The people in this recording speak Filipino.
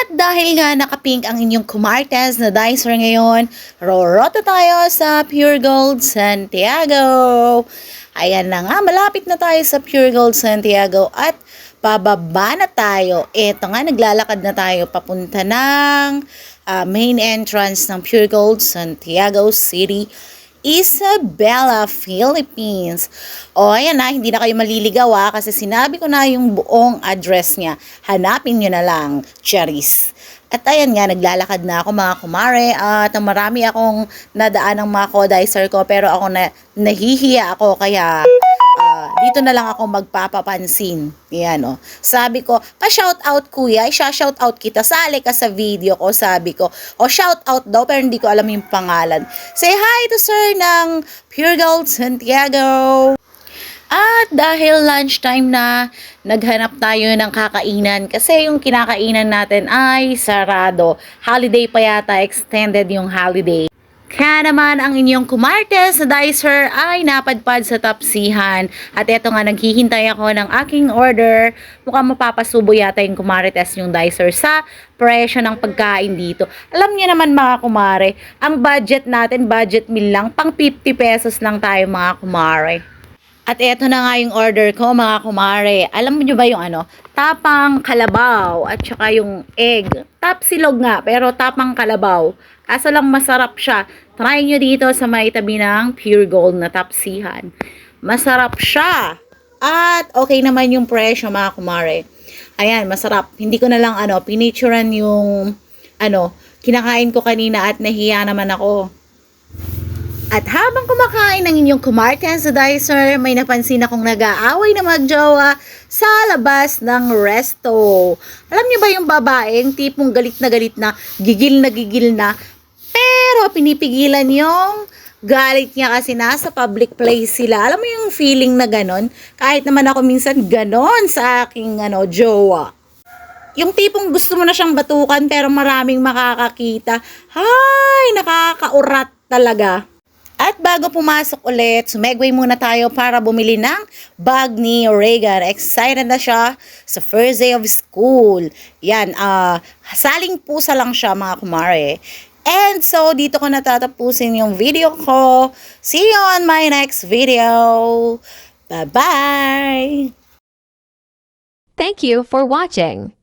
At dahil nga nakapink ang inyong kumartes na dicer ngayon, roroto tayo sa Pure Gold Santiago. Ayan na nga, malapit na tayo sa Pure Gold Santiago at pababa na tayo. Eto nga, naglalakad na tayo papunta ng main entrance ng Pure Gold Santiago City, Isabela, Philippines. O ayan na, hindi na kayo maliligaw kasi sinabi ko na yung buong address niya. Hanapin nyo na lang, Charis. At ayan nga, naglalakad na ako mga kumare at marami akong nadaan ng mga co-dicer ko pero ako nahihiya ako kaya dito na lang ako magpapapansin. Yan o. Sabi ko, pa-shoutout kuya, i-shoutout kita, sali ka sa video ko, sabi ko. O shoutout daw pero hindi ko alam yung pangalan. Say hi to sir ng Pure Gold Santiago. At dahil lunchtime na, naghanap tayo ng kakainan kasi yung kinakainan natin ay sarado. Holiday pa yata, extended yung holiday. Kaya naman ang inyong kumartes na dicer ay napadpad sa tapsihan. At eto nga, naghihintay ako ng aking order. Mukhang mapapasubo yata yung kumarites yung dicer sa presyo ng pagkain dito. Alam niyo naman mga kumare, ang budget natin, budget meal lang, pang 50 pesos lang tayo mga kumare. At eto na nga yung order ko mga kumare. Alam niyo ba yung tapang kalabaw at saka yung egg. Tapsilog nga pero tapang kalabaw. Kaso lang masarap siya. Try nyo dito sa may tabi ng Pure Gold na tapsihan. Masarap siya. At okay naman yung presyo mga kumare. Ayan, masarap. Hindi ko na lang pinicturean yung kinakain ko kanina at nahiya naman ako. At habang kumakain ng inyong kumartes sa dicer, may napansin akong nag-aaway na magjowa sa labas ng resto. Alam niyo ba yung babaeng tipong galit na, gigil na, pero pinipigilan yung galit niya kasi nasa public place sila. Alam mo yung feeling na ganon? Kahit naman ako minsan ganon sa aking jowa. Yung tipong gusto mo na siyang batukan pero maraming makakakita. Hay, nakakaurat talaga. At bago pumasok ulit, sumegway muna tayo para bumili ng bag ni Reagan. Excited na siya sa first day of school. Yan, saling pusa lang siya mga kumare. And so, dito ko natatapusin yung video ko. See you on my next video. Bye-bye! Thank you for watching.